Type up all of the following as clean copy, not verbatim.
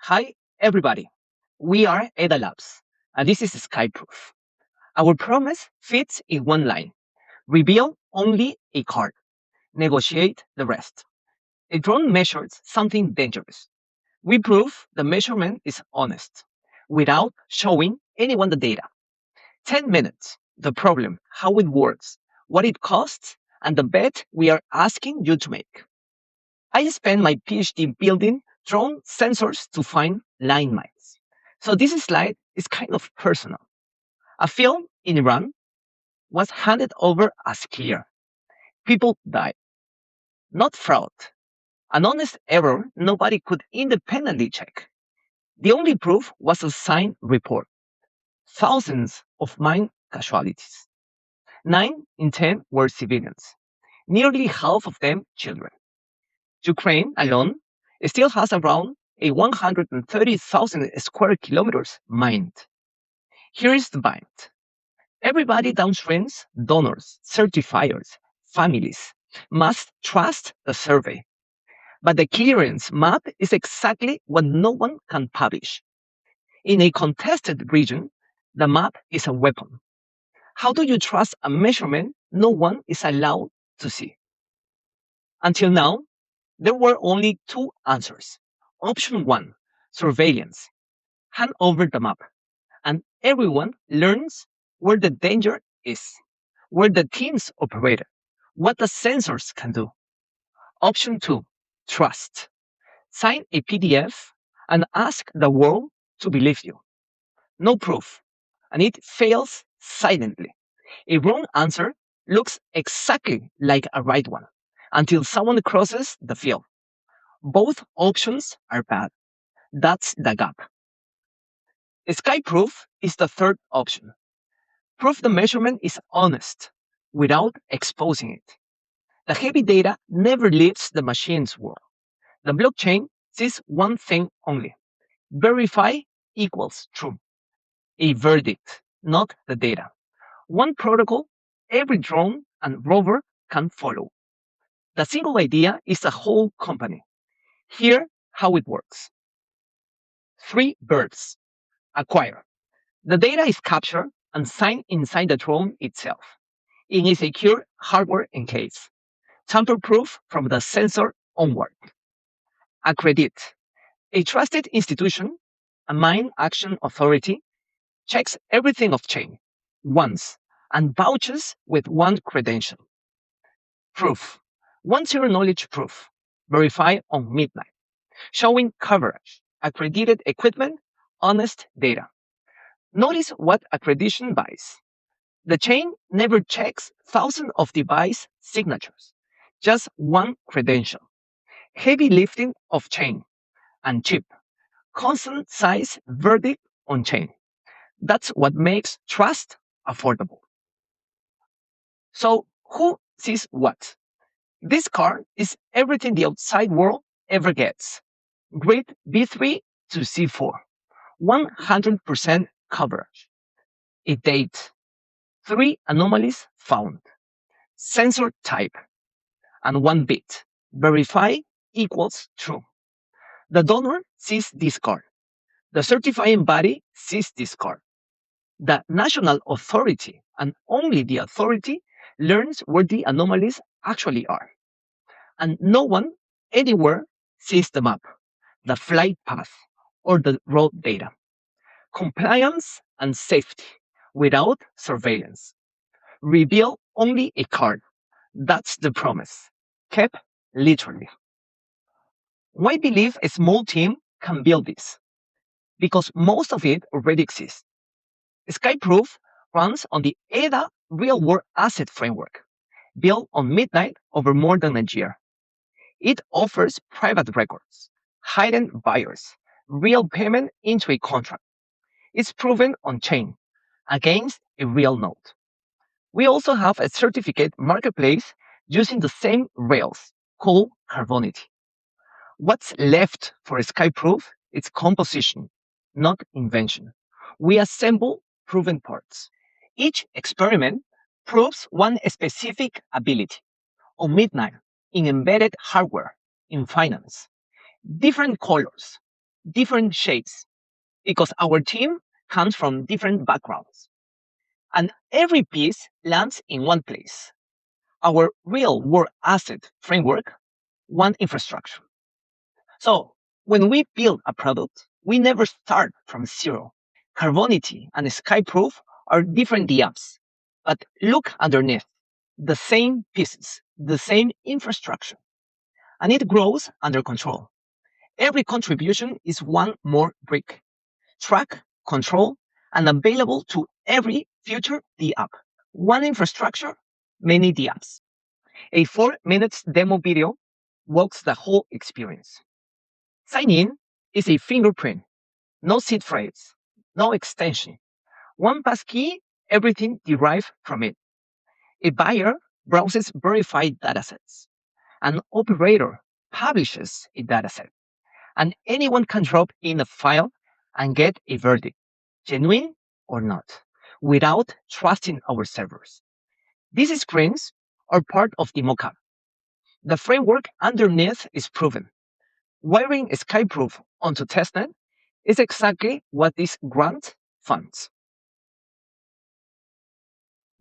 Hi, everybody. We are Edda Labs, and this is ZkyProof. Our promise fits in one line. Reveal only a card. Negotiate the rest. A drone measures something dangerous. We prove the measurement is honest, without showing anyone the data. 10 minutes, the problem, how it works, what it costs, and the bet we are asking you to make. I spent my PhD building drone sensors to find landmines. So this slide is kind of personal. A film in Iran was handed over as clear. People died. Not fraud. An honest error nobody could independently check. The only proof was a signed report. Thousands of mine casualties. 9 in 10 were civilians. Nearly half of them children. Ukraine alone still has around 130,000 square kilometers mined. Here is the bind. Everybody downstreams, donors, certifiers, families, must trust the survey. But the clearance map is exactly what no one can publish. In a contested region, the map is a weapon. How do you trust a measurement no one is allowed to see? Until now, there were only two answers. Option 1, surveillance. Hand over the map, and everyone learns where the danger is, where the teams operate, what the sensors can do. Option 2, trust. Sign a PDF and ask the world to believe you. No proof, and it fails silently. A wrong answer looks exactly like a right one until someone crosses the field. Both options are bad. That's the gap. ZkyProof is the third option. Prove the measurement is honest without exposing it. The heavy data never leaves the machine's world. The blockchain sees one thing only. Verify equals true. A verdict, not the data. One protocol, every drone and rover can follow. The single idea is a whole company. Here, how it works. 3 birds. Acquire. The data is captured and signed inside the drone itself in a secure hardware enclave, tamper-proof from the sensor onward. Accredit. A trusted institution, a mine action authority, checks everything off-chain once and vouches with one credential. Proof. One zero knowledge proof. Verify on midnight. Showing coverage, accredited equipment, honest data. Notice what accreditation buys. The chain never checks thousands of device signatures, just one credential. Heavy lifting off chain and cheap. Constant size verdict on chain. That's what makes trust affordable. So, who sees what? This card is everything the outside world ever gets. Grade B3 to C4. 100% coverage. A date. 3 anomalies found. Sensor type. And 1 bit. Verify equals true. The donor sees this card. The certifying body sees this card. The national authority, and only the authority, learns where the anomalies actually are. And no one anywhere sees the map, the flight path, or the road data. Compliance and safety without surveillance. Reveal only a card. That's the promise. Kept literally. Why believe a small team can build this? Because most of it already exists. ZkyProof runs on the Edda RWA Framework, built on Midnight over more than a year. It offers private records, hidden buyers, real payment into a contract. It's proven on-chain against a real node. We also have a certificate marketplace using the same rails called Karbonity. What's left for ZkyProof is composition, not invention. We assemble proven parts. Each experiment proves one specific ability. On Midnight, in embedded hardware, in finance. Different colors, different shades because our team comes from different backgrounds. And every piece lands in one place. Our real world asset framework, one infrastructure. So when we build a product, we never start from zero. Karbonity and ZkyProof are different dApps, but look underneath. The same pieces, the same infrastructure, and it grows under control. Every contribution is one more brick, track, control, and available to every future dApp. One infrastructure, many dApps. A 4 minutes demo video walks the whole experience. Sign in is a fingerprint, no seed phrase, no extension. One passkey, everything derived from it. A buyer browses verified datasets. An operator publishes a dataset. And anyone can drop in a file and get a verdict, genuine or not, without trusting our servers. These screens are part of the mockup. The framework underneath is proven. Wiring ZkyProof onto testnet is exactly what this grant funds.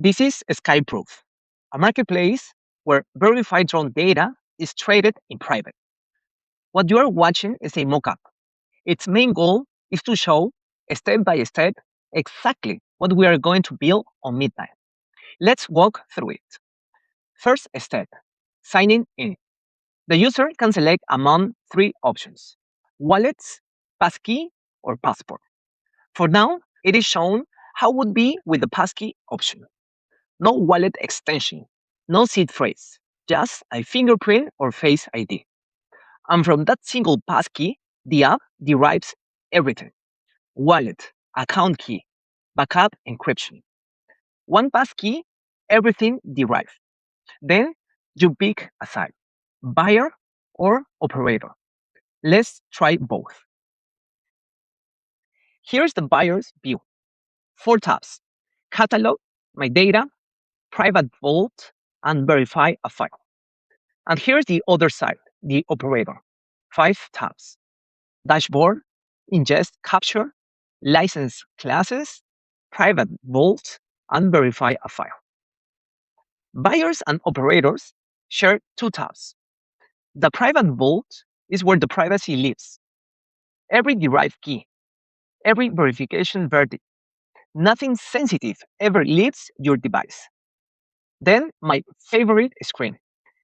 This is ZkyProof, a marketplace where verified drone data is traded in private. What you are watching is a mockup. Its main goal is to show, step by step, exactly what we are going to build on midnight. Let's walk through it. First step, signing in. The user can select among 3 options: wallets, passkey, or passport. For now, it is shown how it would be with the passkey option. No wallet extension, no seed phrase, just a fingerprint or face ID. And from that single passkey, the app derives everything: wallet, account key, backup encryption. One passkey, everything derived. Then you pick a side, buyer or operator. Let's try both. Here's the buyer's view. 4 tabs: catalog, my data, private vault, and verify a file. And here's the other side, the operator. 5 tabs: dashboard, ingest, capture, license classes, private vault, and verify a file. Buyers and operators share 2 tabs. The private vault is where the privacy lives. Every derived key, every verification verdict, nothing sensitive ever leaves your device. Then my favorite screen,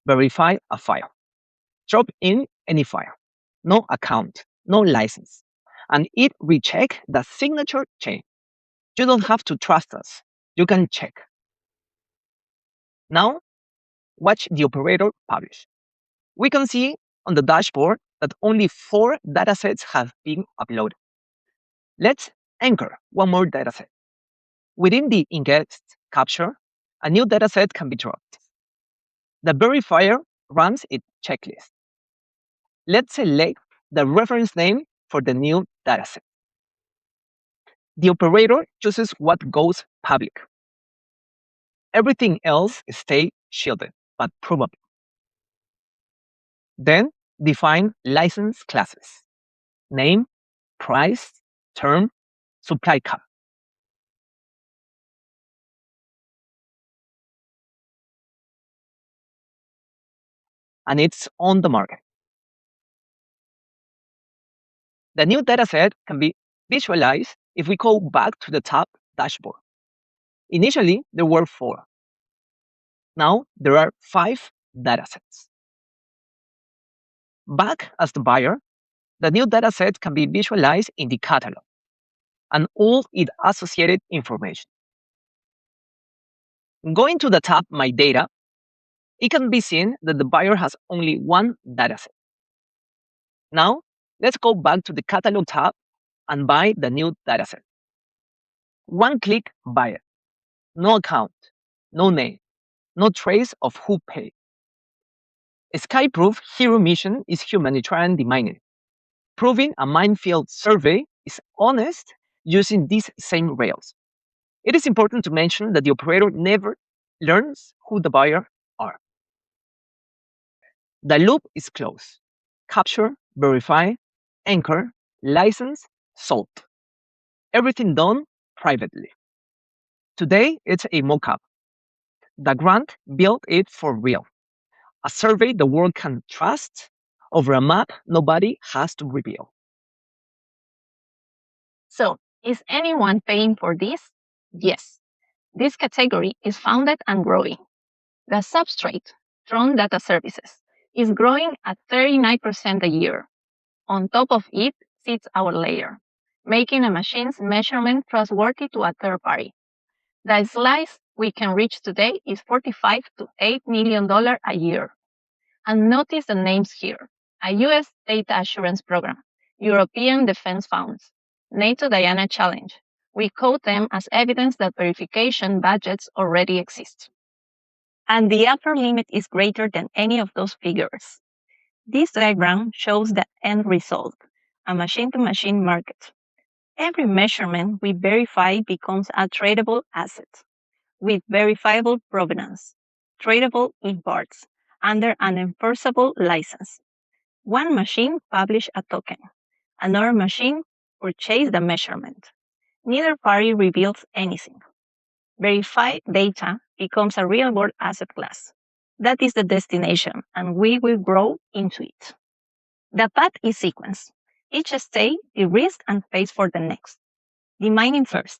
verify a file. Drop in any file, no account, no license, and it recheck the signature chain. You don't have to trust us. You can check. Now, watch the operator publish. We can see on the dashboard that only 4 datasets have been uploaded. Let's anchor one more dataset. Within the ingest capture, a new dataset can be dropped. The verifier runs its checklist. Let's select the reference name for the new dataset. The operator chooses what goes public. Everything else stays shielded, but provable. Then define license classes: name, price, term, supply cap. And it's on the market. The new dataset can be visualized if we go back to the tab dashboard. Initially, there were 4. Now there are 5 datasets. Back as the buyer, the new dataset can be visualized in the catalog and all its associated information. Going to the tab My Data, it can be seen that the buyer has only 1 dataset. Now, let's go back to the catalog tab and buy the new dataset. One click buy it. No account, no name, no trace of who paid. ZkyProof hero mission is humanitarian demining. Proving a minefield survey is honest using these same rails. It is important to mention that the operator never learns who the buyer are. The loop is closed. Capture, verify, anchor, license sold. Everything done privately. Today, it's a mock-up. The grant built it for real. A survey the world can trust over a map nobody has to reveal. So, is anyone paying for this? Yes. This category is founded and growing. The substrate, Tron Data Services, is growing at 39% a year. On top of it sits our layer, making a machine's measurement trustworthy to a third party. The slice we can reach today is $45 to $8 million a year. And notice the names here: a US Data Assurance Program, European Defense Funds, NATO Diana Challenge. We quote them as evidence that verification budgets already exist. And the upper limit is greater than any of those figures. This diagram shows the end result, a machine-to-machine market. Every measurement we verify becomes a tradable asset with verifiable provenance, tradable in parts, under an enforceable license. One machine publishes a token. Another machine purchases the measurement. Neither party reveals anything. Verified data becomes a real-world asset class. That is the destination, and we will grow into it. The path is sequenced. Each stage de-risks and pays for the next. The mining first,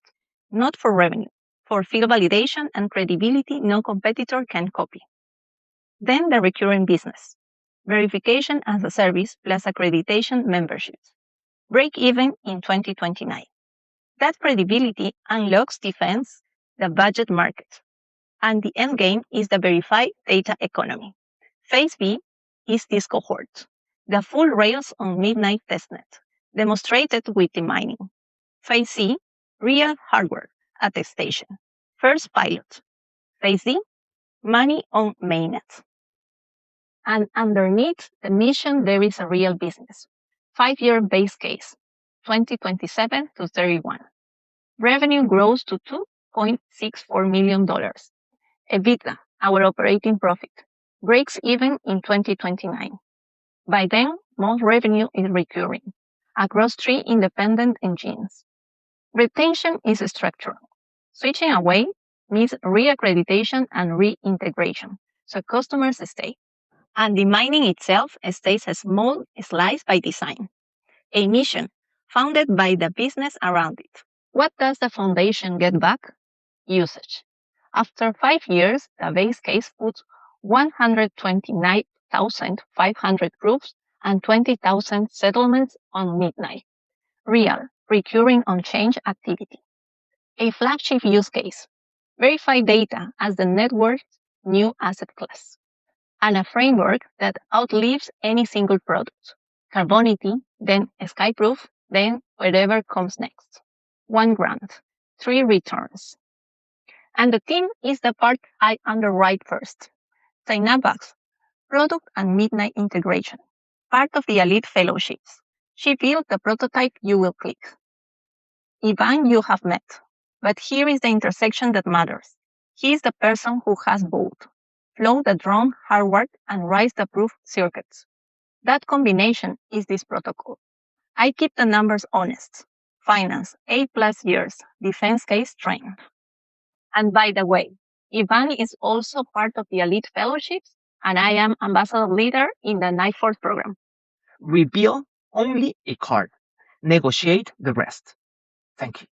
not for revenue, for field validation and credibility no competitor can copy. Then the recurring business, verification as a service plus accreditation memberships. Break even in 2029. That credibility unlocks defense, the budget market. And the end game is the verified data economy. Phase B is this cohort, the full Rails on Midnight testnet, demonstrated with the mining. Phase C, real hardware attestation, first pilot. Phase D, money on mainnet. And underneath the mission, there is a real business. 5-year base case, 2027 to 31. Revenue grows to $2.64 million. EBITDA, our operating profit, breaks even in 2029. By then, most revenue is recurring across 3 independent engines. Retention is structural. Switching away means reaccreditation and reintegration, so customers stay. And the mining itself stays a small slice by design, a mission founded by the business around it. What does the foundation get back? Usage. After 5 years, the base case puts 129,500 proofs and 20,000 settlements on Midnight. Real, recurring on-change activity. A flagship use case. Verify data as the network's new asset class. And a framework that outlives any single product. Karbonity, then ZkyProof, then whatever comes next. 1 grant, 3 returns. And the team is the part I underwrite first. Tainabax, product and Midnight integration, part of the elite fellowships. She built the prototype you will click. Ivan you have met, but here is the intersection that matters. He is the person who has both flow the drone hardware and rise the proof circuits. That combination is this protocol. I keep the numbers honest. Finance, 8+ years, defense case trained. And by the way, Ivan is also part of the elite fellowships, and I am ambassador leader in the Nightforce program. Reveal only a card. Negotiate the rest. Thank you.